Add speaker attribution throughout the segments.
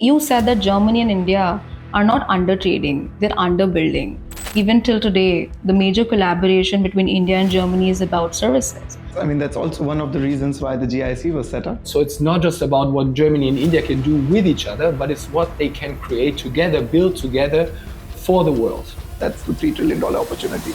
Speaker 1: You said that Germany and India are not under trading, they're under building. Even till today, the major collaboration between India and Germany is about services.
Speaker 2: I mean, that's also one of the reasons why the GIIC was set up.
Speaker 3: So it's not just about what Germany and India can do with each other, but it's what they can create together, build together for the world.
Speaker 2: That's the $3 trillion opportunity.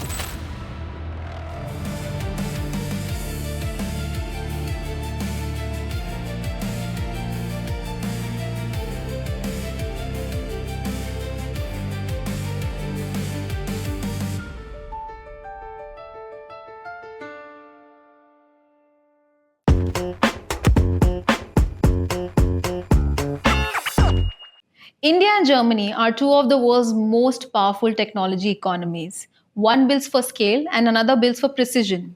Speaker 1: India and Germany are two of the world's most powerful technology economies. One builds for scale and another builds for precision.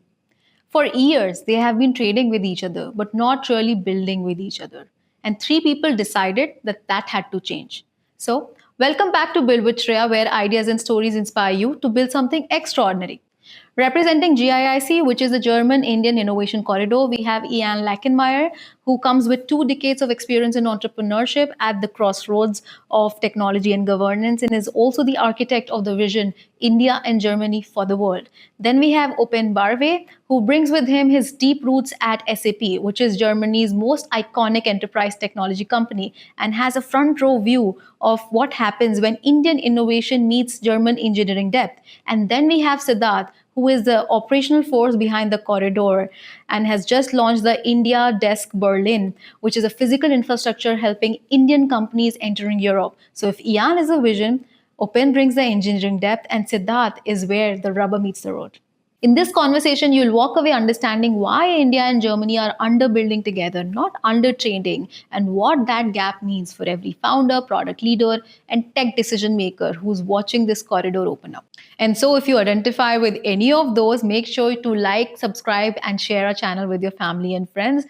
Speaker 1: For years, they have been trading with each other, but not really building with each other. And three people decided that that had to change. So, welcome back to Build with Shreya, where ideas and stories inspire you to build something extraordinary. Representing GIIC, which is the German Indian Innovation Corridor, we have Ian Lachenmayer, who comes with 2 decades of experience in entrepreneurship at the crossroads of technology and governance, and is also the architect of the vision India and Germany for the world. Then we have Upen Barve, who brings with him his deep roots at SAP, which is Germany's most iconic enterprise technology company, and has a front row view of what happens when Indian innovation meets German engineering depth. And then we have Siddharth, who is the operational force behind the corridor and has just launched the India Desk Berlin, which is a physical infrastructure helping Indian companies entering Europe. So if Ian is a vision, Open brings the engineering depth, and Siddharth is where the rubber meets the road. In this conversation, you'll walk away understanding why India and Germany are under building together, not under trading, and what that gap means for every founder, product leader, and tech decision maker who's watching this corridor open up. And so, if you identify with any of those, make sure to like, subscribe, and share our channel with your family and friends.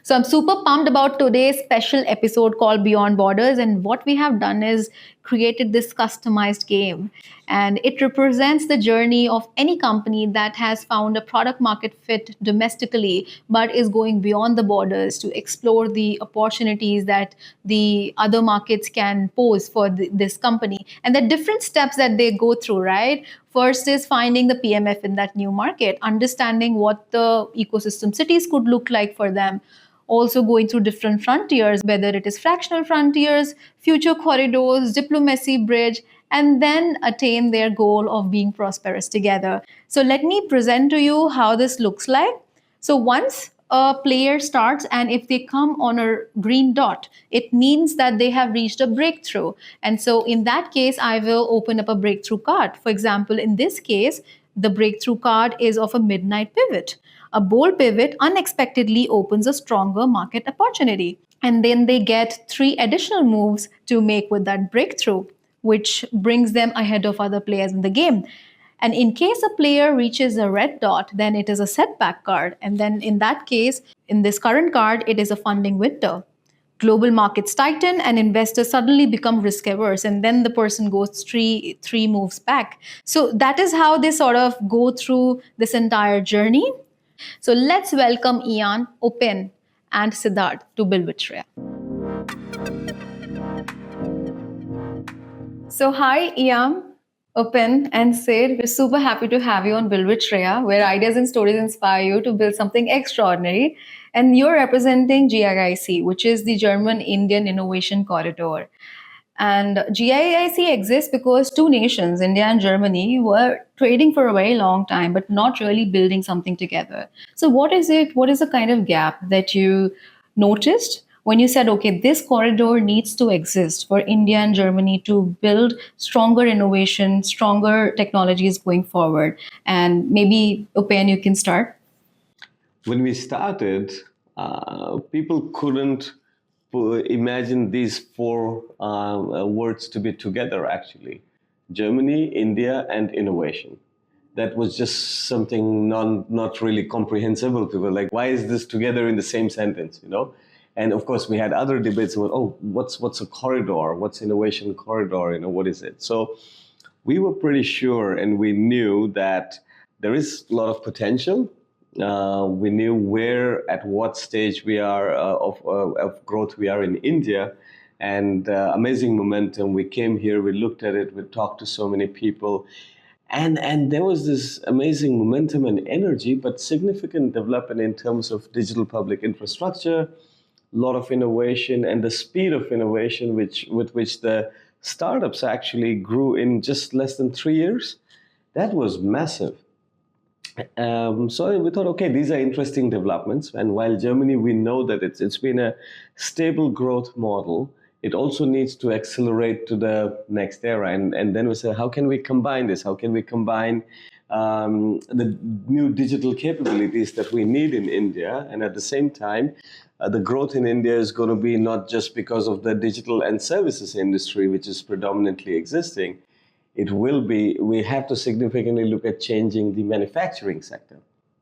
Speaker 1: So I'm super pumped about today's special episode called Beyond Borders. And what we have done is created this customized game. And it represents the journey of any company that has found a product market fit domestically, but is going beyond the borders to explore the opportunities that the other markets can pose for this company. And the different steps that they go through, right? First is finding the PMF in that new market, understanding what the ecosystem cities could look like for them, also going through different frontiers, whether it is fractional frontiers, future corridors, diplomacy bridge, and then attain their goal of being prosperous together. So let me present to you how this looks like. So once a player starts and if they come on a green dot, it means that they have reached a breakthrough. And so in that case, I will open up a breakthrough card. For example, in this case, the breakthrough card is of a midnight pivot. A bold pivot unexpectedly opens a stronger market opportunity. And then they get 3 additional moves to make with that breakthrough, which brings them ahead of other players in the game. And in case a player reaches a red dot, then it is a setback card. And then in that case, in this current card, it is a funding winter. Global markets tighten and investors suddenly become risk averse, and then the person goes three moves back. So that is how they sort of go through this entire journey. So let's welcome Ian, Upen, and Siddharth to Build with Shreya. So hi, Ian, Upen, and Sid. We're super happy to have you on Build with Shreya, where ideas and stories inspire you to build something extraordinary. And you're representing GIIC, which is the German Indian Innovation Corridor. And GIIC exists because 2 nations, India and Germany, were trading for a very long time, but not really building something together. So what is it? What is the kind of gap that you noticed when you said, okay, this corridor needs to exist for India and Germany to build stronger innovation, stronger technologies going forward? And maybe, Upen, you can start.
Speaker 4: When we started, people couldn't imagine these 4 words to be together, actually. Germany, India, and innovation. That was just something not really comprehensible. People were like, why is this together in the same sentence, you know? And of course, we had other debates about, oh, what's a corridor? What's innovation corridor? You know, what is it? So we were pretty sure, and we knew that there is a lot of potential We knew where, at what stage we are of growth we are in India, and amazing momentum. We came here, we looked at it, we talked to so many people, and there was this amazing momentum and energy, but significant development in terms of digital public infrastructure, a lot of innovation, and the speed of innovation with which the startups actually grew in just less than 3 years. That was massive. So we thought, okay, these are interesting developments. And while Germany, we know that it's been a stable growth model, it also needs to accelerate to the next era. And then we said, how can we combine this? How can we combine the new digital capabilities that we need in India? And at the same time, the growth in India is going to be not just because of the digital and services industry, which is predominantly existing. It will be, we have to significantly look at changing the manufacturing sector.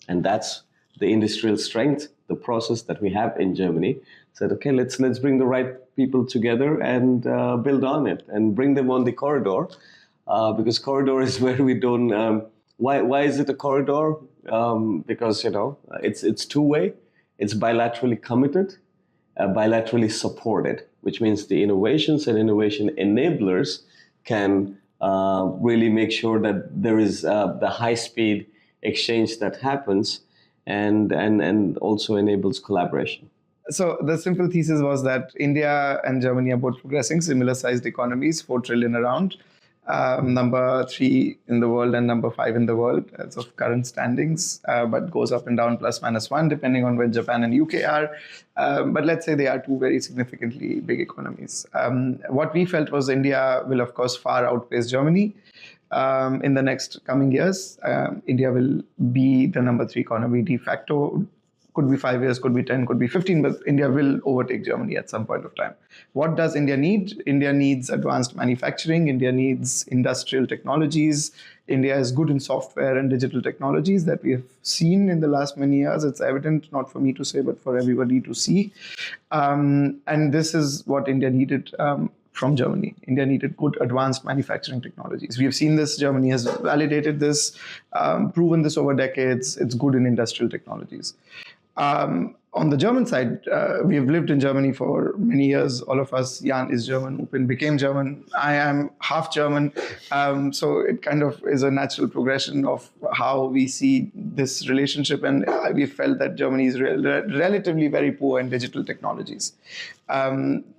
Speaker 4: And that's the industrial strength, the process that we have in Germany. Said, okay, let's bring the right people together and build on it and bring them on the corridor, because corridor is where we don't. Why is it a corridor? Because it's two-way, it's bilaterally committed, bilaterally supported, which means the innovations and innovation enablers can really make sure that there is the high-speed exchange that happens, and also enables collaboration.
Speaker 2: So the simple thesis was that India and Germany are both progressing, similar-sized economies, 4 trillion around, number 3 in the world and number 5 in the world as of current standings, but goes up and down ±1 depending on where Japan and UK are. But let's say they are 2 very significantly big economies. What we felt was India will, of course, far outpace Germany. In the next coming years, India will be the number 3 economy de facto. Could be 5 years, could be 10, could be 15, but India will overtake Germany at some point of time. What does India need? India needs advanced manufacturing. India needs industrial technologies. India is good in software and digital technologies that we have seen in the last many years. It's evident, not for me to say, but for everybody to see. And this is what India needed from Germany. India needed good advanced manufacturing technologies. We have seen this. Germany has validated this, proven this over decades. It's good in industrial technologies. On the German side, we have lived in Germany for many years. All of us, Jan is German, Upen became German. I am half German. So it kind of is a natural progression of how we see this relationship. And we felt that Germany is relatively very poor in digital technologies.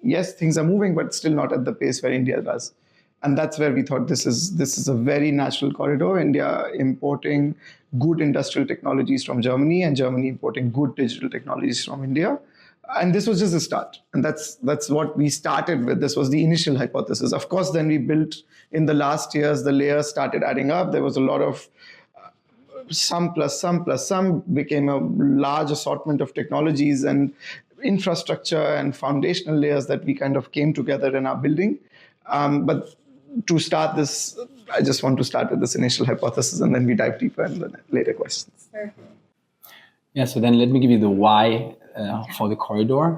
Speaker 2: Yes, things are moving, but still not at the pace where India does. And that's where we thought this is a very natural corridor, India importing good industrial technologies from Germany and Germany importing good digital technologies from India. And this was just a start. And that's what we started with. This was the initial hypothesis. Of course, then we built in the last years, the layers started adding up. There was a lot of some plus some plus some became a large assortment of technologies and infrastructure and foundational layers that we kind of came together in our building. But to start this, I just want to start with this initial hypothesis, and then we dive deeper in the later questions.
Speaker 1: Perfect.
Speaker 3: Yeah, so then let me give you the why for the corridor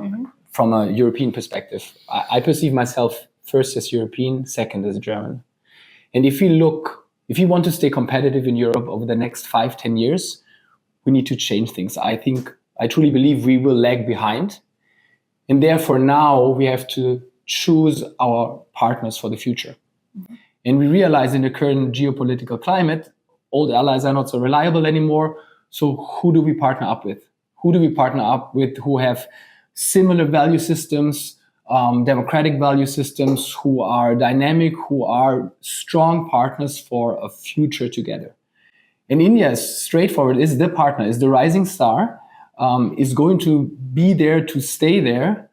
Speaker 3: from a European perspective. I perceive myself first as European, second as German. And if you want to stay competitive in Europe over the next 5-10 years, we need to change things. I truly believe we will lag behind. And therefore now we have to choose our partners for the future. And we realize in the current geopolitical climate, old allies are not so reliable anymore. So who do we partner up with? Who do we partner up with who have similar value systems, democratic value systems, who are dynamic, who are strong partners for a future together? And India is straightforward, is the partner, is the rising star, is going to be there to stay there.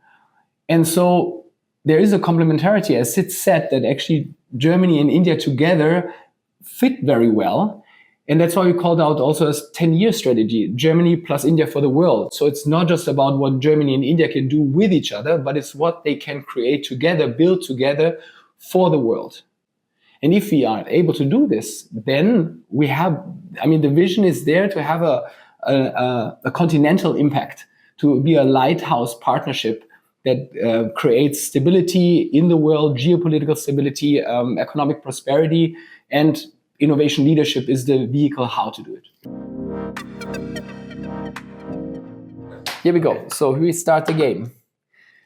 Speaker 3: And so there is a complementarity, as Sid said, that actually Germany and India together fit very well. And that's why we called out also as 10-year strategy, Germany plus India for the world. So it's not just about what Germany and India can do with each other, but it's what they can create together, build together for the world. And if we are able to do this, then we have, the vision is there to have a continental impact, to be a lighthouse partnership that creates stability in the world, geopolitical stability, economic prosperity, and innovation leadership is the vehicle how to do it. Here we go. So we start the game.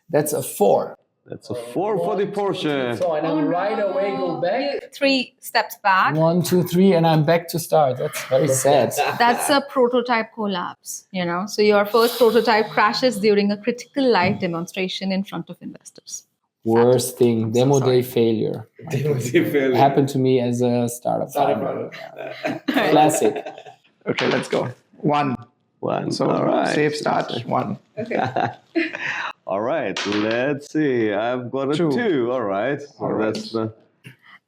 Speaker 3: That's a 4.
Speaker 4: That's a 4 for the Porsche.
Speaker 3: So and I right away go back.
Speaker 1: 3 steps back.
Speaker 3: 1, 2, 3, and I'm back to start. That's very sad.
Speaker 1: That's a prototype collapse, So your first prototype crashes during a critical live demonstration in front of investors.
Speaker 3: Worst thing, demo day failure.
Speaker 4: Failure.
Speaker 3: Happened to me as a startup founder. Classic.
Speaker 2: Okay, let's go. 1.
Speaker 4: 1.
Speaker 2: So
Speaker 4: all right.
Speaker 2: safe start. 1.
Speaker 4: All right. Let's see. I've got a 2. All right. So
Speaker 2: All right.
Speaker 4: that's the.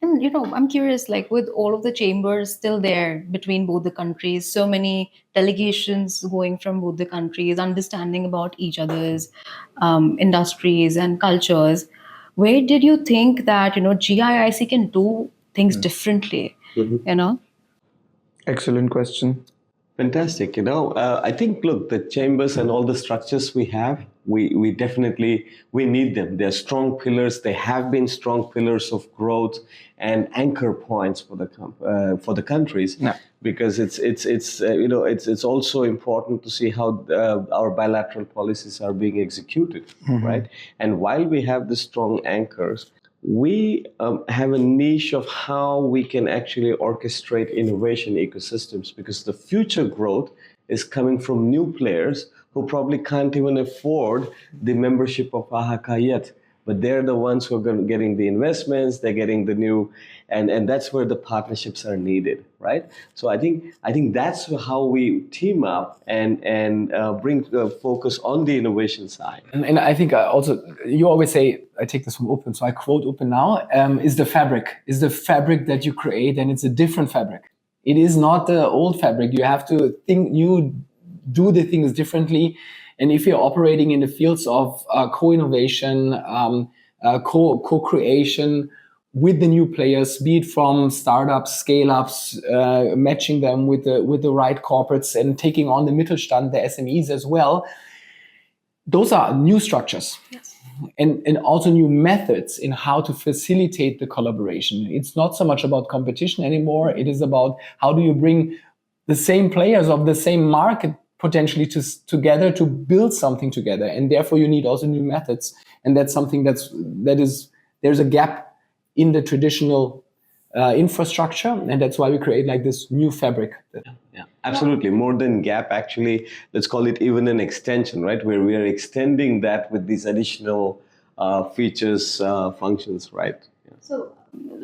Speaker 1: And I'm curious, like with all of the chambers still there between both the countries, so many delegations going from both the countries, understanding about each other's industries and cultures. Where did you think that GIIC can do things differently?
Speaker 2: Excellent question.
Speaker 4: Fantastic. I think, look, the chambers and all the structures we have, we definitely, we need them. They're strong pillars. They have been strong pillars of growth and anchor points for the countries.
Speaker 2: Yeah.
Speaker 4: Because it's also important to see how our bilateral policies are being executed, right? And while we have the strong anchors, we have a niche of how we can actually orchestrate innovation ecosystems, because the future growth is coming from new players who probably can't even afford the membership of AHK yet. But they're the ones who are getting the investments, they're getting the new, and that's where the partnerships are needed, right? So I think that's how we team up and bring focus on the innovation side.
Speaker 3: And I think also, you always say, I take this from Upen, so I quote Upen now, is the fabric that you create, and it's a different fabric. It is not the old fabric. You have to do the things differently. And if you're operating in the fields of co-innovation, co-creation with the new players, be it from startups, scale-ups, matching them with the right corporates and taking on the Mittelstand, the SMEs as well, those are new structures.
Speaker 1: Yes.
Speaker 3: And also new methods in how to facilitate the collaboration. It's not so much about competition anymore. It is about how do you bring the same players of the same market potentially together to build something together, and therefore you need also new methods, and that's something there's a gap in the traditional infrastructure, and that's why we create like this new fabric.
Speaker 4: Yeah, absolutely. More than gap, actually, let's call it even an extension, right? Where we are extending that with these additional features, functions, right? Yeah.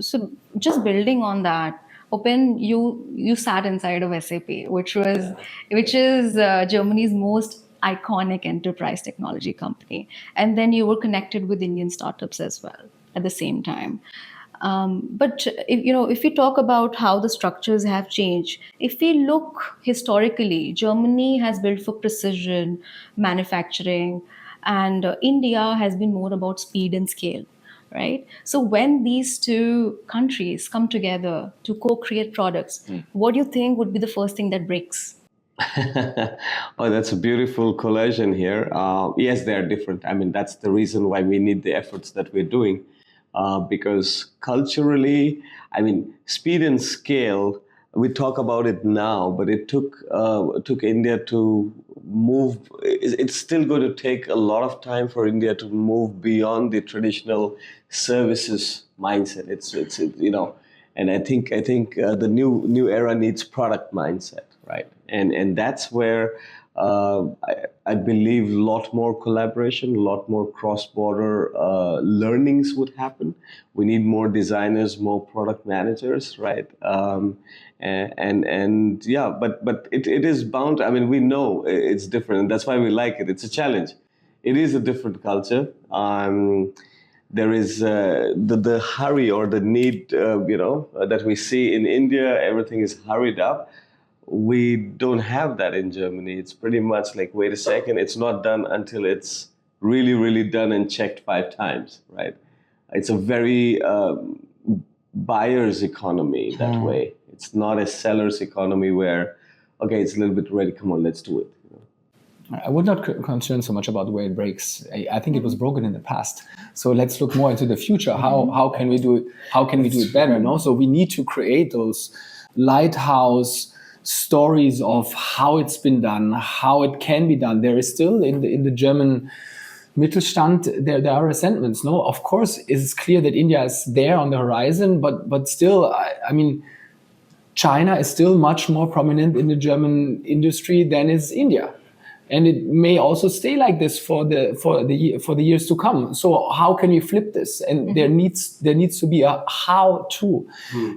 Speaker 1: So just building on that, Upen, you sat inside of SAP, which is Germany's most iconic enterprise technology company, and then you were connected with Indian startups as well at the same time. But if we talk about how the structures have changed, if we look historically, Germany has built for precision manufacturing, and India has been more about speed and scale. Right. So when these two countries come together to co-create products, what do you think would be the first thing that breaks?
Speaker 4: Oh, that's a beautiful collation here. Yes, they are different. I mean, that's the reason why we need the efforts that we're doing, because culturally, I mean, speed and scale, we talk about it now, but it took India to move. It's still going to take a lot of time for India to move beyond the traditional services mindset. It's and I think the new era needs product mindset, right? And that's where I believe a lot more collaboration, a lot more cross-border learnings would happen. We need more designers, more product managers, right? And yeah, but it is bound. I mean, we know it's different, and that's why we like it. It's a challenge. It is a different culture. There is the hurry or the need, that we see in India. Everything is hurried up. We don't have that in Germany. It's pretty much like, wait a second, it's not done until it's really, really done and checked 5 times, right? It's a very buyer's economy that way. It's not a seller's economy where, okay, it's a little bit ready, come on, let's do it.
Speaker 3: I would not concern so much about the way it breaks. I think it was broken in the past. So let's look more into the future. How can we do it? How can we do it better? And also, we need to create those lighthouse stories of how it's been done, how it can be done. There is still in the German Mittelstand, there are resentments. No, of course, it's clear that India is there on the horizon, but still, I mean, China is still much more prominent in the German industry than is India, and it may also stay like this for the years to come. So how can we flip this? And there needs to be a how to,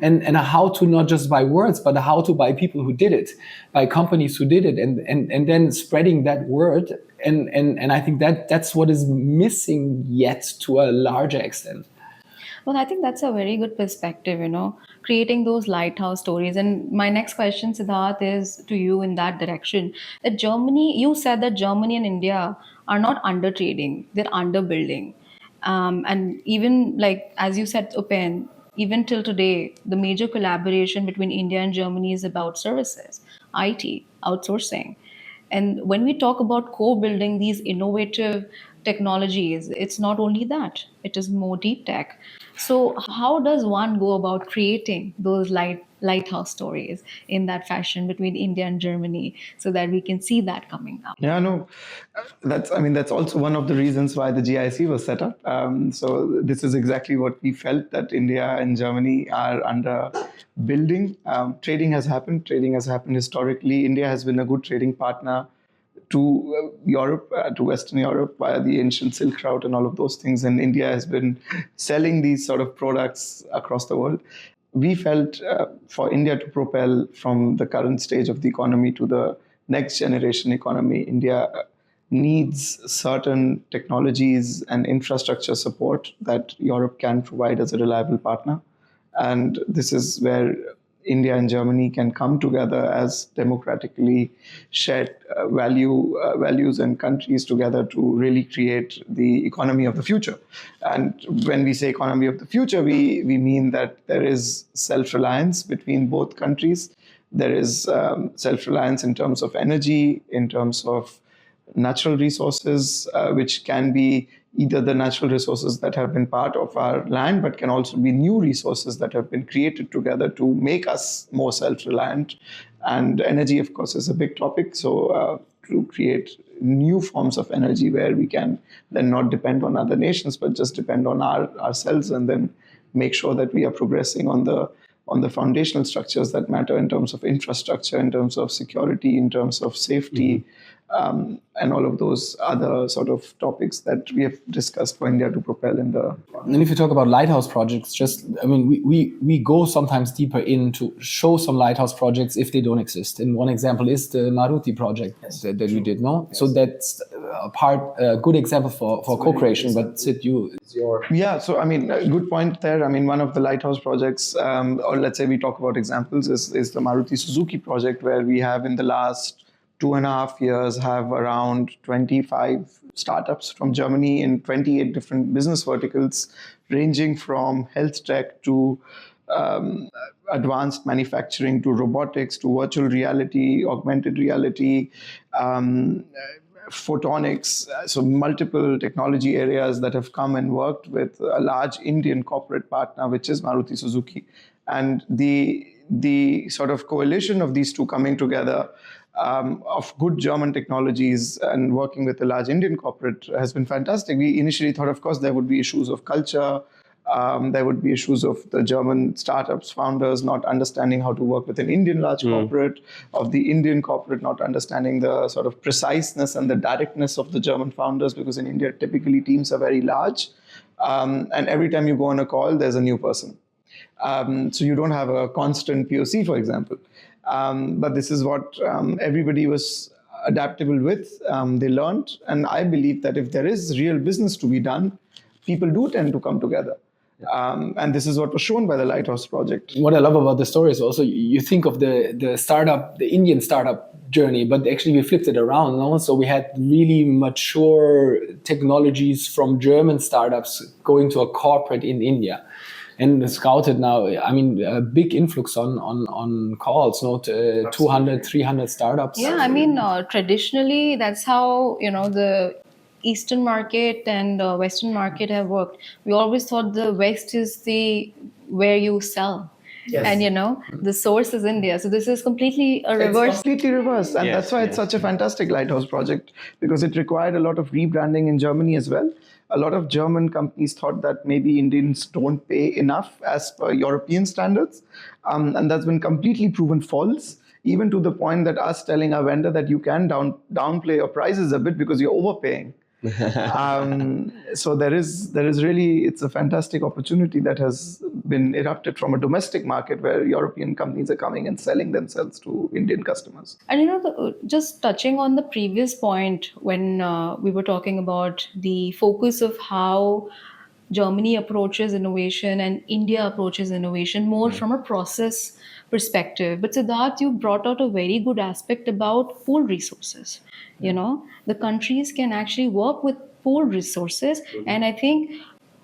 Speaker 3: and a how to not just by words, but a how to by people who did it, by companies who did it, and then spreading that word. And I think that's what is missing yet to a larger extent.
Speaker 1: Well, I think that's a very good perspective, creating those lighthouse stories. And my next question, Siddharth, is to you in that direction. That Germany, you said that Germany and India are not under trading, they're under building. And even like, as you said, Upen, even till today, the major collaboration between India and Germany is about services, IT, outsourcing. And when we talk about co-building these innovative technologies, it's not only that, it is more deep tech. So how does one go about creating those lighthouse stories in that fashion between India and Germany so that we can see that coming up?
Speaker 2: Yeah, no, that's also one of the reasons why the GIIC was set up. So this is exactly what we felt, that India and Germany are under building. Trading has happened historically. India has been a good trading partner to Europe, to Western Europe via the ancient Silk Route and all of those things. And India has been selling these sort of products across the world. We felt for India to propel from the current stage of the economy to the next generation economy, India needs certain technologies and infrastructure support that Europe can provide as a reliable partner. And this is where India and Germany can come together as democratically shared values and countries together to really create the economy of the future. And when we say economy of the future, we mean that there is self-reliance between both countries. There is self-reliance in terms of energy, in terms of natural resources, which can be either the natural resources that have been part of our land, but can also be new resources that have been created together to make us more self-reliant. And energy, of course, is a big topic. So to create new forms of energy where we can then not depend on other nations, but just depend on ourselves, and then make sure that we are progressing on the foundational structures that matter in terms of infrastructure, in terms of security, in terms of safety, and all of those other sort of topics that we have discussed for India to propel in the.
Speaker 3: And if you talk about lighthouse projects, we go sometimes deeper in to show some lighthouse projects if they don't exist. And one example is the Maruti project that we did, no? Yes. So that's a good example for co-creation. But Sid, it's your...
Speaker 2: Yeah, so a good point there. One of the lighthouse projects, or let's say we talk about examples, is the Maruti Suzuki project, where we have in the last 2.5 years have around 25 startups from Germany in 28 different business verticals, ranging from health tech to advanced manufacturing to robotics to virtual reality, augmented reality, photonics. So multiple technology areas that have come and worked with a large Indian corporate partner, which is Maruti Suzuki. And the sort of coalition of these two coming together, of good German technologies and working with a large Indian corporate, has been fantastic. We initially thought, of course, there would be issues of culture. There would be issues of the German startups founders not understanding how to work with an Indian large corporate, of the Indian corporate not understanding the sort of preciseness and the directness of the German founders, because in India, typically teams are very large. And every time you go on a call, there's a new person. So you don't have a constant POC, for example. But this is what everybody was adaptable with. They learned. And I believe that if there is real business to be done, people do tend to come together. And this is what was shown by the Lighthouse project.
Speaker 3: What I love about the story is also you think of the startup, the Indian startup journey, but actually we flipped it around. No? So we had really mature technologies from German startups going to a corporate in India. And scouted now, a big influx on calls, 200, 300 startups.
Speaker 1: Yeah, traditionally, that's how, the Eastern market and Western market have worked. We always thought the West is where you sell. and the source is India. So this is completely a reverse.
Speaker 2: Completely reversed. And
Speaker 4: Yes,
Speaker 2: that's why it's such a fantastic lighthouse project, because it required a lot of rebranding in Germany as well. A lot of German companies thought that maybe Indians don't pay enough as per European standards. And that's been completely proven false, even to the point that us telling our vendor that you can downplay your prices a bit because you're overpaying. So there is really, it's a fantastic opportunity that has been erupted from a domestic market where European companies are coming and selling themselves to Indian customers.
Speaker 1: And just touching on the previous point when we were talking about the focus of how Germany approaches innovation and India approaches innovation more from a process perspective. But Siddharth, you brought out a very good aspect about pool resources. The countries can actually work with pool resources. And I think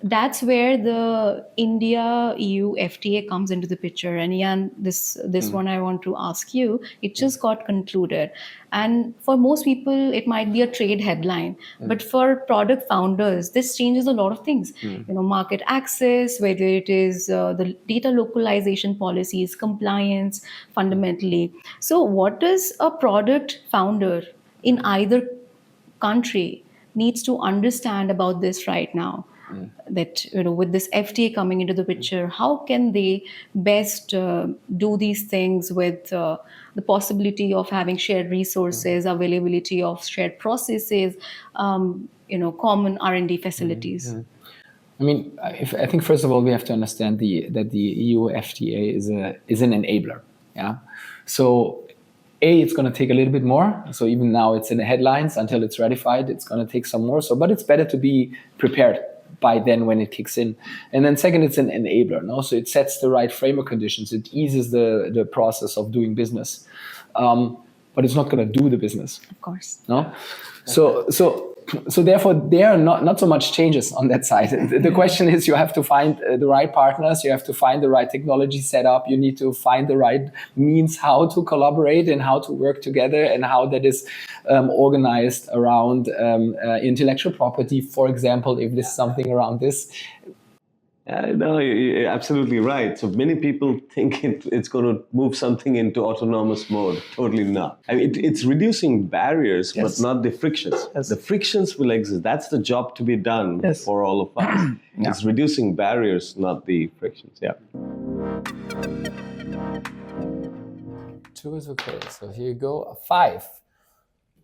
Speaker 1: that's where the India EU FTA comes into the picture. And Jan, this one I want to ask you, it just got concluded. And for most people, it might be a trade headline. But for product founders, this changes a lot of things. Market access, whether it is the data localization policies, compliance, fundamentally. So what does a product founder in either country needs to understand about this right now? That with this FTA coming into the picture, how can they best do these things with the possibility of having shared resources, availability of shared processes, common R&D facilities?
Speaker 3: I think first of all we have to understand that the EU FTA is an enabler. Yeah, so it's going to take a little bit more. So even now it's in the headlines. Until it's ratified, it's going to take some more. But it's better to be prepared by then when it kicks in. And then second, it's an enabler. No? So it sets the right framework conditions. It eases the process of doing business. But it's not going to do the business.
Speaker 1: Of course.
Speaker 3: No? So therefore, there are not so much changes on that side. The question is, you have to find the right partners, you have to find the right technology setup, you need to find the right means how to collaborate and how to work together and how that is organized around intellectual property, for example, if there's something around this.
Speaker 4: No, you're absolutely right. So many people think it's going to move something into autonomous mode. Totally not. It's reducing barriers, but not the frictions. The frictions will exist. That's the job to be done for all of us. It's reducing barriers, not the frictions. Yeah.
Speaker 3: 2 is okay. So here you go. 5.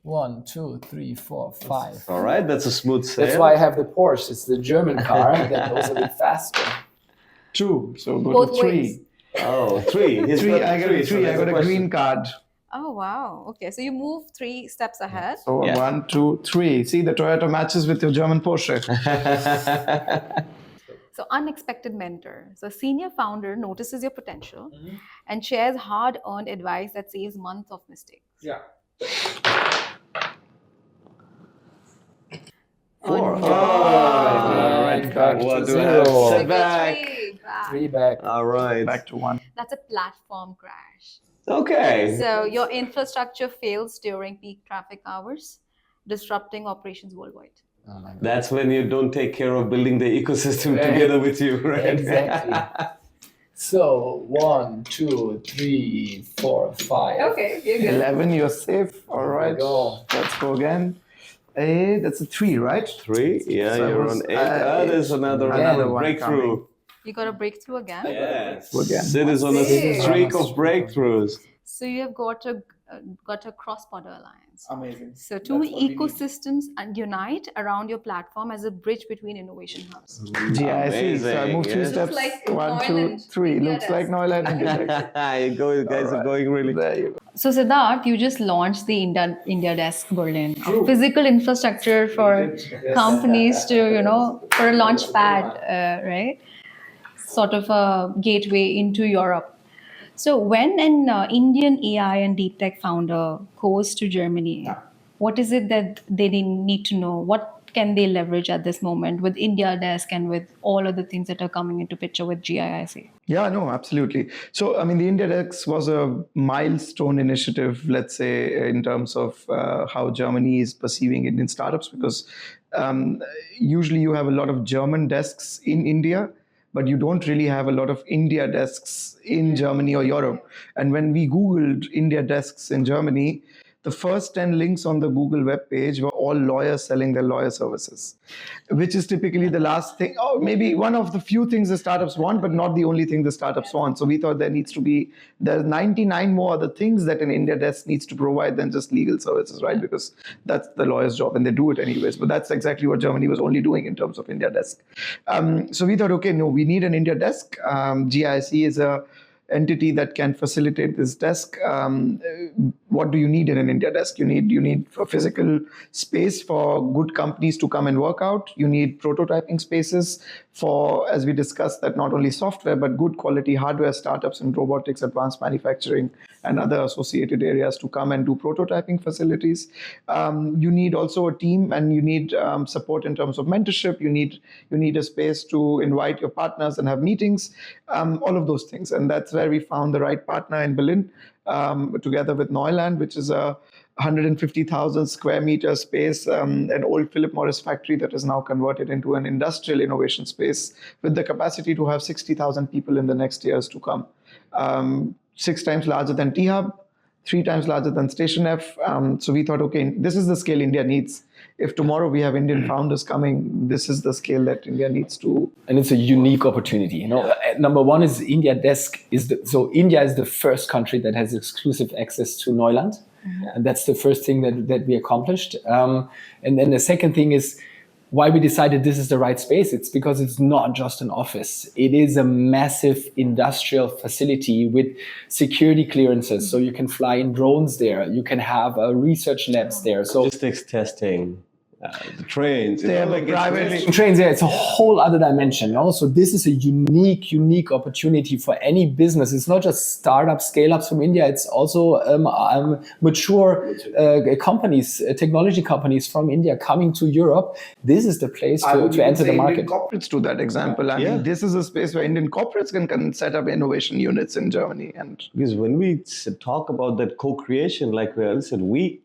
Speaker 3: 1, 2, 3, 4, 5.
Speaker 4: All right, that's a smooth sail.
Speaker 3: That's why I have the Porsche. It's the German car that goes a bit faster.
Speaker 2: 2, so go
Speaker 1: Both
Speaker 2: to 3.
Speaker 1: ways.
Speaker 4: Oh, 3.
Speaker 2: I got a 3. I got a green card.
Speaker 1: Oh, wow. Okay, so you move 3 steps ahead.
Speaker 2: So 1, 2, 3. See, the Toyota matches with your German Porsche.
Speaker 1: So unexpected mentor. So senior founder notices your potential and shares hard-earned advice that saves months of mistakes.
Speaker 3: Yeah.
Speaker 2: 4.
Speaker 3: All right, back to 0.
Speaker 4: Set back.
Speaker 3: 3 back.
Speaker 4: All right.
Speaker 2: Back to 1.
Speaker 1: That's a platform crash.
Speaker 4: Okay.
Speaker 1: So your infrastructure fails during peak traffic hours, disrupting operations worldwide.
Speaker 3: Oh my God.
Speaker 4: That's when you don't take care of building the ecosystem together with you, right?
Speaker 3: Exactly. So 1, 2, 3, 4, 5.
Speaker 1: Okay, you're good.
Speaker 2: 11, you're safe. All right.
Speaker 3: Go.
Speaker 2: Let's go again. That's a 3, right?
Speaker 4: 3. Yeah,
Speaker 2: So
Speaker 4: you're
Speaker 2: was,
Speaker 4: on 8. There's another
Speaker 2: one
Speaker 4: breakthrough.
Speaker 2: coming.
Speaker 1: You got a breakthrough again.
Speaker 4: Yes.
Speaker 2: Again.
Speaker 4: Sid is on a
Speaker 1: Hey.
Speaker 4: streak of breakthroughs.
Speaker 1: So you have got a cross-border alliance.
Speaker 2: Amazing.
Speaker 1: So two ecosystems unite around your platform as a bridge between innovation hubs.
Speaker 2: GIIC. So I moved 3
Speaker 4: Yes.
Speaker 2: steps.
Speaker 1: Looks like
Speaker 2: 1,
Speaker 1: Noel
Speaker 2: 2,
Speaker 1: and
Speaker 2: 3.
Speaker 1: India
Speaker 2: Looks
Speaker 1: does.
Speaker 2: like Noel and India.
Speaker 4: You guys are going really.
Speaker 2: There you go.
Speaker 1: So Siddharth, you just launched the India Desk Berlin, a physical infrastructure for companies to, for a launch pad, right? Sort of a gateway into Europe. So when an Indian AI and deep tech founder goes to Germany, what is it that they need to know? What can they leverage at this moment with India Desk and with all of the things that are coming into picture with GIIC?
Speaker 2: Yeah, no, absolutely. So, I mean, the India Dex was a milestone initiative, let's say, in terms of how Germany is perceiving Indian startups, because usually you have a lot of German desks in India, but you don't really have a lot of India desks in Germany or Europe. And when we Googled India desks in Germany, the first 10 links on the Google web page were all lawyers selling their lawyer services, which is typically the last thing, or maybe one of the few things the startups want, but not the only thing the startups want. So we thought there's 99 more other things that an India desk needs to provide than just legal services, right? Because that's the lawyer's job and they do it anyways. But that's exactly what Germany was only doing in terms of India desk. So we thought, okay, no, we need an India desk. GIIC is a entity that can facilitate this desk. What do you need in an India desk? You need a physical space for good companies to come and work out. You need prototyping spaces for, as we discussed, that not only software but good quality hardware startups in robotics, advanced manufacturing, and other associated areas to come and do prototyping facilities. You need also a team, and you need support in terms of mentorship. You need a space to invite your partners and have meetings, all of those things. And that's where we found the right partner in Berlin, together with Neuland, which is a 150,000 square meter space, an old Philip Morris factory that is now converted into an industrial innovation space with the capacity to have 60,000 people in the next years to come. 6 times larger than T-Hub, 3 times larger than Station F. So we thought, okay, this is the scale India needs. If tomorrow we have Indian founders coming, this is the scale that India needs to.
Speaker 3: And it's a unique opportunity. Number one is India desk so India is the first country that has exclusive access to Neuland. Mm-hmm. And that's the first thing that we accomplished. And then the second thing is why we decided this is the right space. It's because it's not just an office. It is a massive industrial facility with security clearances. So you can fly in drones there. You can have research labs there. So
Speaker 4: logistics testing. The trains.
Speaker 2: They have like private
Speaker 3: trains. Yeah, it's a whole other dimension. Also, this is a unique opportunity for any business. It's not just startups, scale-ups from India. It's also mature companies, technology companies from India coming to Europe. This is the place to enter the market.
Speaker 2: Indian corporates to that example. I mean, this is a space where Indian corporates can set up innovation units in Germany. And
Speaker 4: because when we talk about that co-creation, like we said, we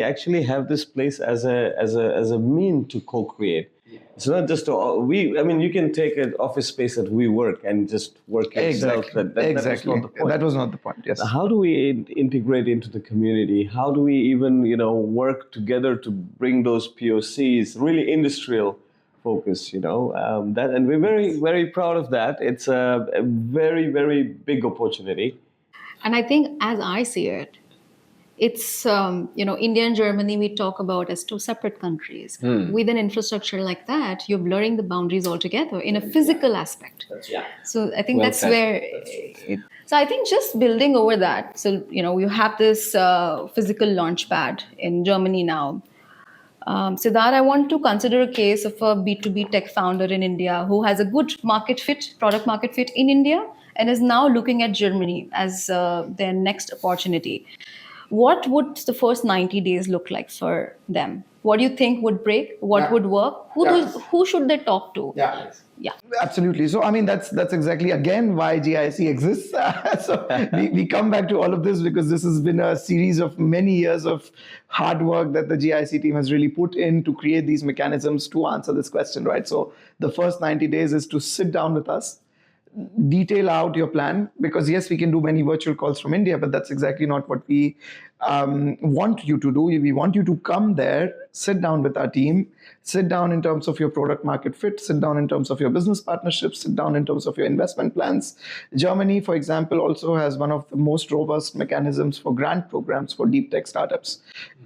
Speaker 4: actually have this place as a mean to co-create. It's not just you can take an office space at WeWork and just work yourself.
Speaker 2: Exactly. That was not the point. Yes.
Speaker 4: How do we integrate into the community? How do we even work together to bring those POCs, really industrial focus? And we're very, very proud of that. It's a very, very big opportunity.
Speaker 1: And I think, as I see it, it's, India and Germany, we talk about as 2 separate countries. With an infrastructure like that, you're blurring the boundaries altogether in a physical aspect. So I think that's where... So I think just building over that. So, you have this physical launch pad in Germany now. Siddharth, I want to consider a case of a B2B tech founder in India who has a good product market fit in India, and is now looking at Germany as their next opportunity. What would the first 90 days look like for them? What do you think would break? What would work? Who should they talk to? Yeah.
Speaker 2: Absolutely. So, I mean, that's exactly, again, why GIIC exists. So we come back to all of this because this has been a series of many years of hard work that the GIIC team has really put in to create these mechanisms to answer this question, right? So the first 90 days is to sit down with us, detail out your plan, because yes, we can do many virtual calls from India, but that's exactly not what we want you to do. We want you to come there, sit down with our team, sit down in terms of your product market fit, sit down in terms of your business partnerships, sit down in terms of your investment plans. Germany, for example, also has one of the most robust mechanisms for grant programs for deep tech startups.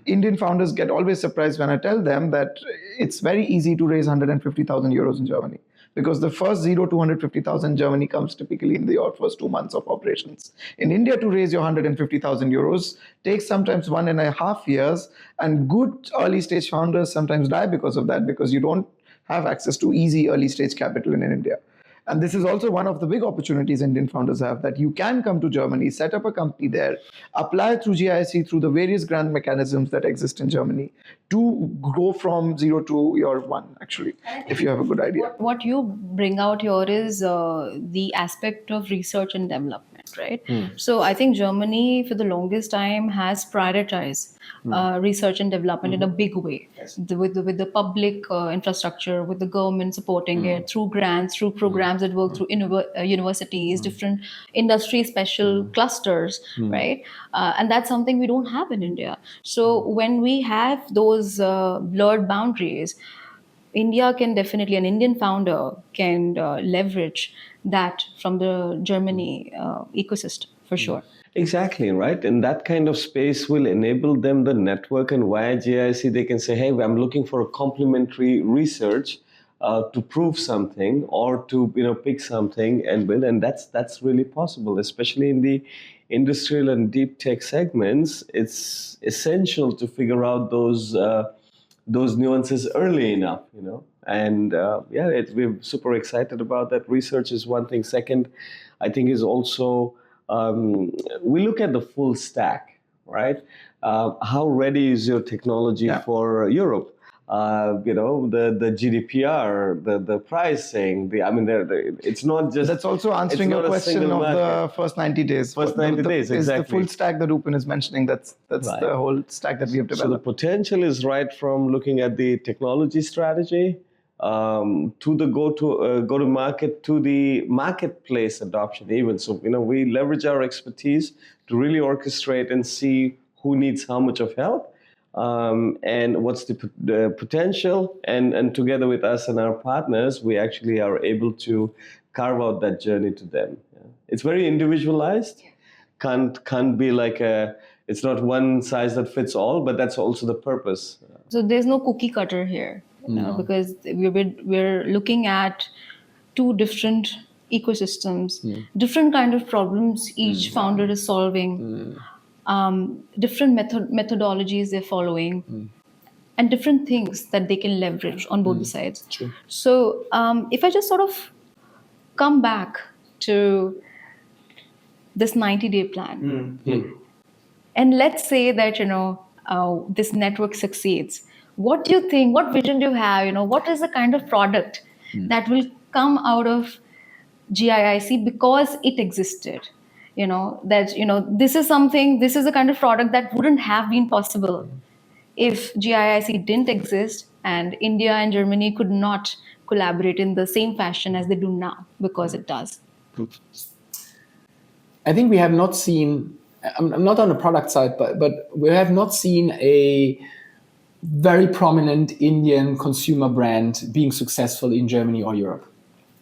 Speaker 2: Indian founders get always surprised when I tell them that it's very easy to raise 150,000 euros in Germany, because the first 0 to 150,000 in Germany comes typically in your first 2 months of operations. In India, to raise your 150,000 euros takes sometimes 1.5 years, and good early stage founders sometimes die because of that, because you don't have access to easy early stage capital in India. And this is also one of the big opportunities Indian founders have, that you can come to Germany, set up a company there, apply through GIIC, through the various grant mechanisms that exist in Germany, to go from 0 to your 1, actually, if you have a good idea.
Speaker 1: What you bring out here is the aspect of research and development. fast, right? So I think Germany for the longest time has prioritized research and development in a big way, with the public infrastructure, with the government supporting it through grants, through programs that work through universities, different industry special clusters, right? And that's something we don't have in India. So when we have those blurred boundaries, India can definitely, an Indian founder can leverage that from the Germany ecosystem for sure.
Speaker 4: Exactly, right? And that kind of space will enable them the network, and via GIC they can say, hey, I'm looking for a complementary research to prove something or to pick something and build, and that's really possible, especially in the industrial and deep tech segments. It's essential to figure out those nuances early enough, And we're super excited about that. Research is one thing. Second, I think is also we look at the full stack, right? How ready is your technology for Europe? The GDPR, the pricing, it's not just.
Speaker 2: That's also answering your question of the first 90 days.
Speaker 4: First 90 days, exactly.
Speaker 2: Is the full stack that Upen is mentioning. That's right. The whole stack that we have developed.
Speaker 4: So the potential is right from looking at the technology strategy to the go to market, to the marketplace adoption even. So we leverage our expertise to really orchestrate and see who needs how much of help. And what's the potential, and together with us and our partners, we actually are able to carve out that journey to them. It's very individualized. Can't be like it's not one size that fits all, but that's also the purpose.
Speaker 1: So there's no cookie cutter here, because we're looking at two different ecosystems, different kind of problems each founder is solving. Different methodologies they're following, and different things that they can leverage on both the sides.
Speaker 3: True.
Speaker 1: So if I just sort of come back to this 90-day plan, and let's say that this network succeeds, what do you think, what vision do you have, what is the kind of product that will come out of GIIC because it existed? This is the kind of product that wouldn't have been possible if GIIC didn't exist and India and Germany could not collaborate in the same fashion as they do now, because it does.
Speaker 3: I think we have not seen, I'm not on the product side, but we have not seen a very prominent Indian consumer brand being successful in Germany or Europe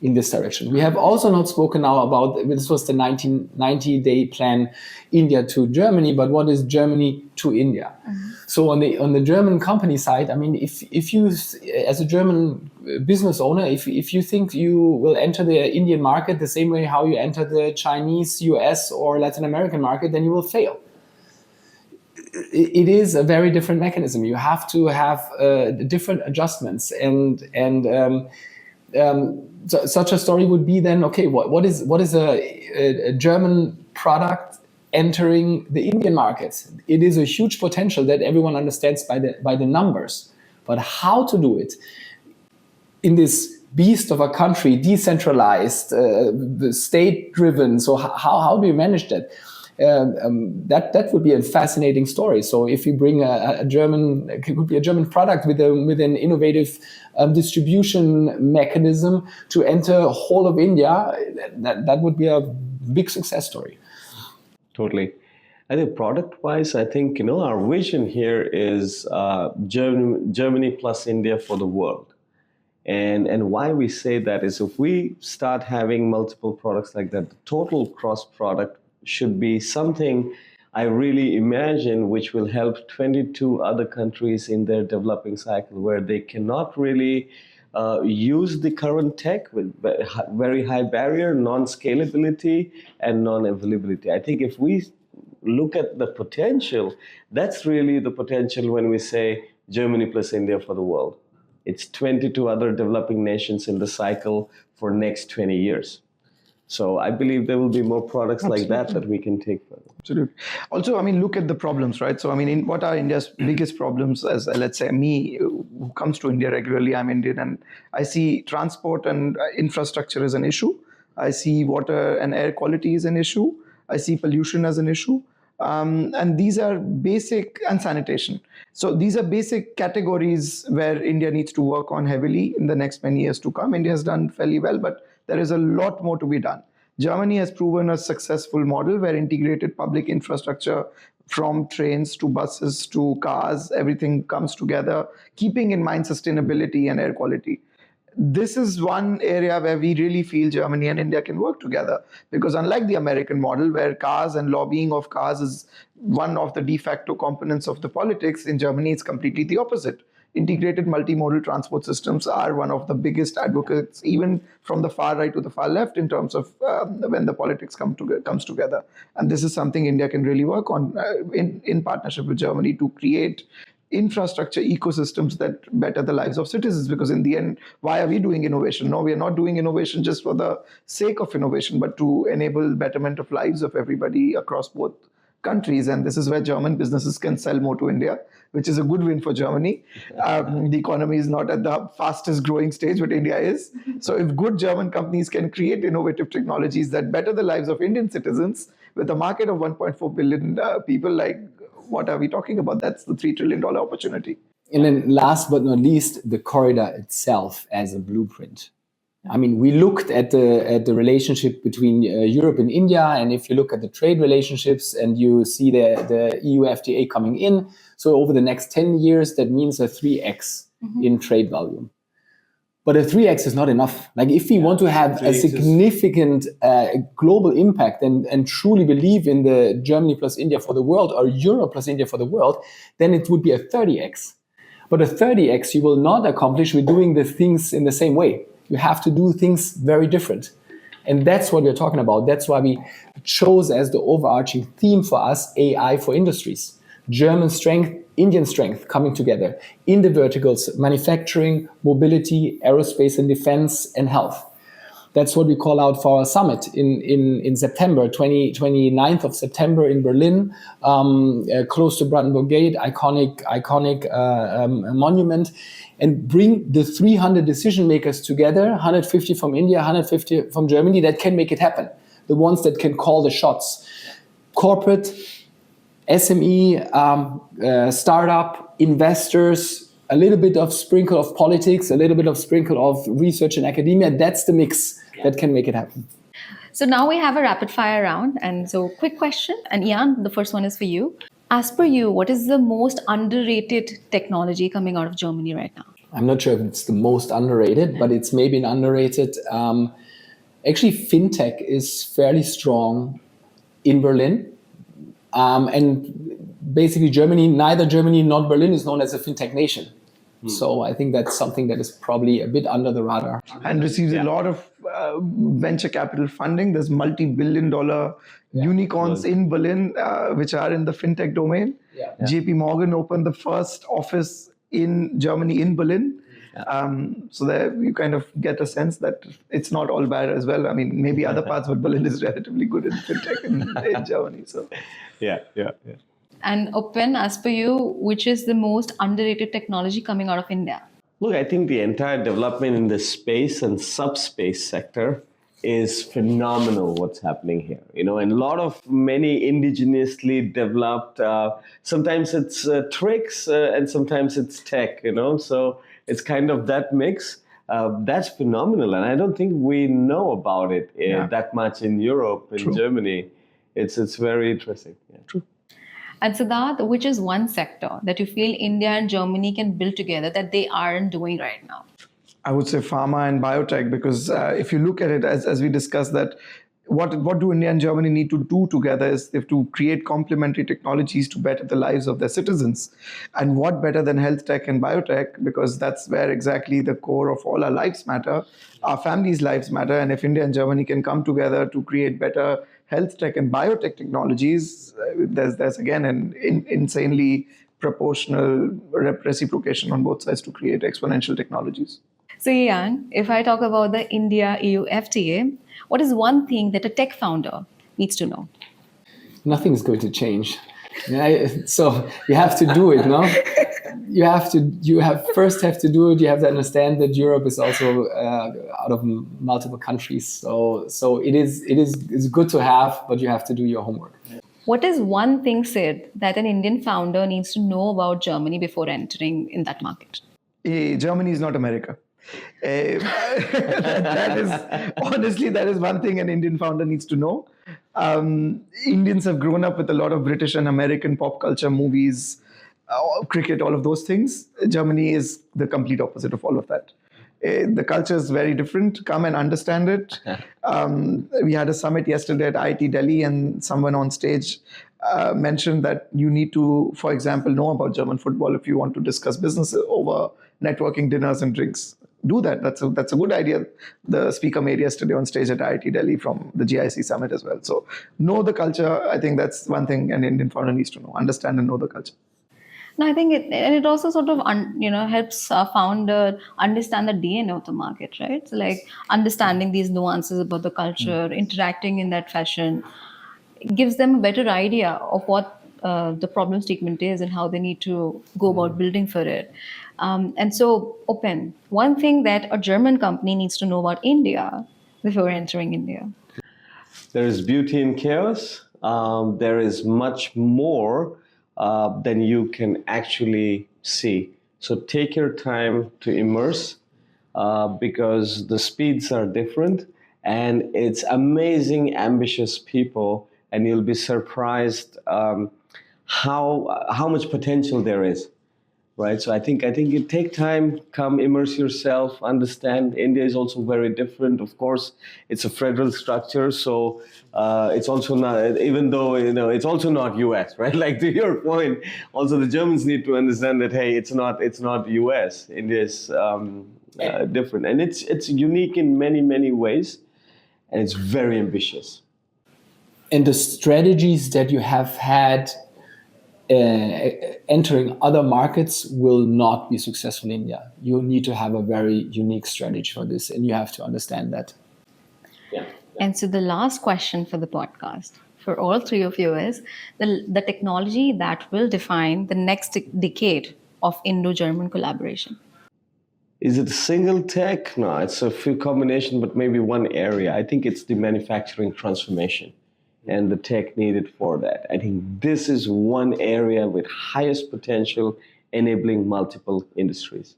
Speaker 3: in this direction. We have also not spoken now about, this was the 90-day plan, India to Germany, but what is Germany to India? So on the German company side, if you, as a German business owner, if you think you will enter the Indian market the same way how you enter the Chinese, US, or Latin American market, then you will fail. It is a very different mechanism. You have to have different adjustments, and such a story would be then, okay, what is a German product entering the Indian market? It is a huge potential that everyone understands by the numbers, but how to do it in this beast of a country, decentralized, state-driven. So how do you manage that? That would be a fascinating story. So if you bring it could be a German product with an innovative distribution mechanism to enter whole of India, that would be a big success story.
Speaker 4: Totally. I think product-wise, I think our vision here is Germany plus India for the world. And why we say that is, if we start having multiple products like that, the total cross-product should be something I really imagine which will help 22 other countries in their developing cycle, where they cannot really use the current tech with very high barrier, non-scalability, and non-availability. I think if we look at the potential, that's really the potential when we say Germany plus India for the world. It's 22 other developing nations in the cycle for next 20 years. So I believe there will be more products like that we can take further.
Speaker 2: Absolutely. Also, look at the problems, right? So, what are India's biggest problems? As let's say me, who comes to India regularly, I'm Indian, and I see transport and infrastructure as an issue. I see water and air quality is an issue. I see pollution as an issue. And these are basic, and sanitation. So these are basic categories where India needs to work on heavily in the next many years to come. India has done fairly well, but there is a lot more to be done. Germany has proven a successful model where integrated public infrastructure from trains to buses to cars, everything comes together, keeping in mind sustainability and air quality. This is one area where we really feel Germany and India can work together, because unlike the American model where cars and lobbying of cars is one of the de facto components of the politics, in Germany it's completely the opposite. Integrated multimodal transport systems are one of the biggest advocates, even from the far right to the far left, in terms of when the politics comes together. And this is something India can really work on in partnership with Germany to create infrastructure ecosystems that better the lives of citizens. Because in the end, why are we doing innovation? No, we are not doing innovation just for the sake of innovation, but to enable betterment of lives of everybody across both countries. And this is where German businesses can sell more to India, which is a good win for Germany. The economy is not at the fastest growing stage, but India is. So if good German companies can create innovative technologies that better the lives of Indian citizens with a market of 1.4 billion people, like, what are we talking about? That's the $3 trillion opportunity.
Speaker 3: And then last but not least, the corridor itself as a blueprint. I mean, we looked at the relationship between Europe and India, and if you look at the trade relationships and you see the EU FTA coming in, so over the next 10 years, that means a 3x in trade volume. But a 3x is not enough. Like, if we want to have a significant global impact and truly believe in the Germany plus India for the world, or Europe plus India for the world, then it would be a 30x. But a 30x you will not accomplish with doing the things in the same way. You have to do things very different. And that's what we're talking about. That's why we chose as the overarching theme for us, AI for industries. German strength, Indian strength coming together in the verticals: manufacturing, mobility, aerospace and defense, and health. That's what we call out for our summit in September, 29th of September in Berlin, close to Brandenburg Gate, iconic monument, and bring the 300 decision makers together, 150 from India, 150 from Germany, that can make it happen. The ones that can call the shots. Corporate, SME, startup, investors, a little bit of sprinkle of politics, a little bit of sprinkle of research and academia. That's the mix that can make it happen.
Speaker 1: So now we have a rapid fire round. And so quick question. And Ian, the first one is for you. As per you, what is the most underrated technology coming out of Germany right now?
Speaker 3: I'm not sure if it's the most underrated, but it's maybe an underrated. Actually, fintech is fairly strong in Berlin. And basically neither Germany nor Berlin is known as a fintech nation. So I think that's something that is probably a bit under the radar.
Speaker 2: And receives a lot of venture capital funding. There's multi-billion-dollar unicorns in Berlin, which are in the fintech domain.
Speaker 3: Yeah.
Speaker 2: JP Morgan opened the first office in Germany, in Berlin. So there you kind of get a sense that it's not all bad as well. I mean, maybe other parts, but Berlin is relatively good in fintech in Germany. So
Speaker 4: Yeah.
Speaker 1: And Upen, as per you, which is the most underrated technology coming out of India?
Speaker 4: Look, I think the entire development in the space and subspace sector is phenomenal what's happening here. And a lot of many indigenously developed, sometimes it's tricks and sometimes it's tech, so it's kind of that mix. That's phenomenal. And I don't think we know about it that much in Europe, in Germany. It's very interesting. Yeah.
Speaker 2: True.
Speaker 1: And Siddharth, which is one sector that you feel India and Germany can build together that they aren't doing right now?
Speaker 2: I would say pharma and biotech, because if you look at it, as we discussed, that what do India and Germany need to do together is they have to create complementary technologies to better the lives of their citizens. And what better than health tech and biotech, because that's where exactly the core of all our lives matter, our families' lives matter. And if India and Germany can come together to create better health tech and biotech technologies, there's again an insanely proportional reciprocation on both sides to create exponential technologies.
Speaker 1: So Ian, if I talk about the India-EU FTA, what is one thing that a tech founder needs to know?
Speaker 3: Nothing's going to change. So you have to do it, no? you have to do it. You have to understand that Europe is also out of multiple countries. So it's good to have, but you have to do your homework.
Speaker 1: What is one thing, Sid, that an Indian founder needs to know about Germany before entering in that market?
Speaker 2: Germany is not America. That is one thing an Indian founder needs to know. Indians have grown up with a lot of British and American pop culture, movies, cricket, all of those things. Germany is the complete opposite of all of that. The culture is very different. Come and understand it. We had a summit yesterday at IIT Delhi, and someone on stage mentioned that you need to, for example, know about German football if you want to discuss business over networking dinners and drinks. Do that. That's a good idea. The speaker made yesterday on stage at IIT Delhi from the GIIC summit as well. So know the culture. I think that's one thing an Indian founder needs to know. Understand and know the culture.
Speaker 1: No, I think it also sort of helps a founder understand the DNA of the market, right? So like understanding these nuances about the culture, interacting in that fashion, gives them a better idea of what the problem statement is and how they need to go about building for it. And so, Upen, one thing that a German company needs to know about India before entering India.
Speaker 4: There is beauty in chaos. There is much more than you can actually see. So take your time to immerse because the speeds are different, and it's amazing, ambitious people, and you'll be surprised how much potential there is. Right, so I think you take time, come immerse yourself, understand. India is also very different. Of course, it's a federal structure, so it's also not. Even though it's also not U.S. Right, like to your point, also the Germans need to understand that hey, it's not U.S. India is different, and it's unique in many ways, and it's very ambitious.
Speaker 3: And the strategies that you have had entering other markets will not be successful in India. You need to have a very unique strategy for this, and you have to understand that.
Speaker 4: Yeah.
Speaker 1: And so the last question for the podcast for all three of you is the technology that will define the next decade of Indo-German collaboration.
Speaker 4: Is it a single tech? No, it's a few combination, but maybe one area. I think it's the manufacturing transformation and the tech needed for that. I think this is one area with highest potential, enabling multiple industries.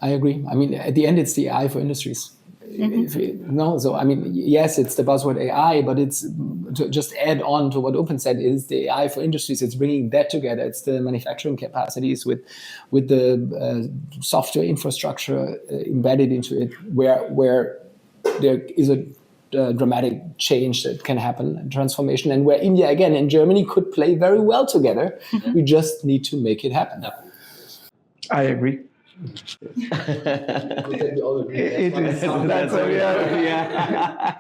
Speaker 3: I agree. I mean, at the end, it's the AI for industries. So I mean, yes, it's the buzzword AI, but it's to just add on to what Upen said, is the AI for industries. It's bringing that together. It's the manufacturing capacities with the software infrastructure embedded into it, where there is a dramatic change that can happen, transformation, and where India again and Germany could play very well together. We just need to make it happen.
Speaker 2: I agree. It is. That's a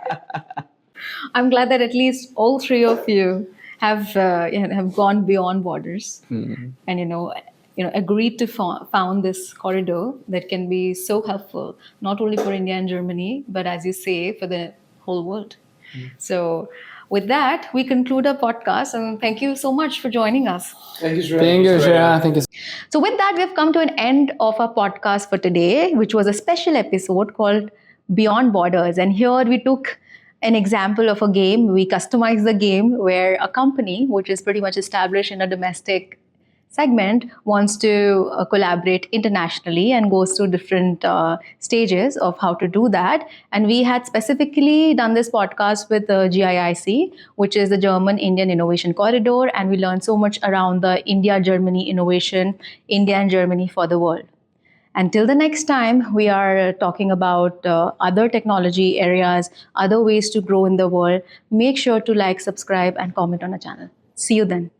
Speaker 1: I'm glad that at least all three of you have gone beyond borders and agreed to found this corridor that can be so helpful not only for India and Germany, but as you say, for the whole world. So with that, we conclude our podcast, and thank you so much for joining us.
Speaker 3: Thank you, Shreya. Thank you, Shreya. Thank you.
Speaker 1: So with that, we've come to an end of our podcast for today, which was a special episode called Beyond Borders. And here we took an example of a game. We customized the game where a company, which is pretty much established in a domestic segment, wants to collaborate internationally and goes through different stages of how to do that. And we had specifically done this podcast with the GIIC, which is the German Indian Innovation Corridor, and we learned so much around the India-Germany innovation, India and Germany for the world. Until the next time, we are talking about other technology areas, other ways to grow in the world. Make sure to like, subscribe, and comment on our channel. See you then.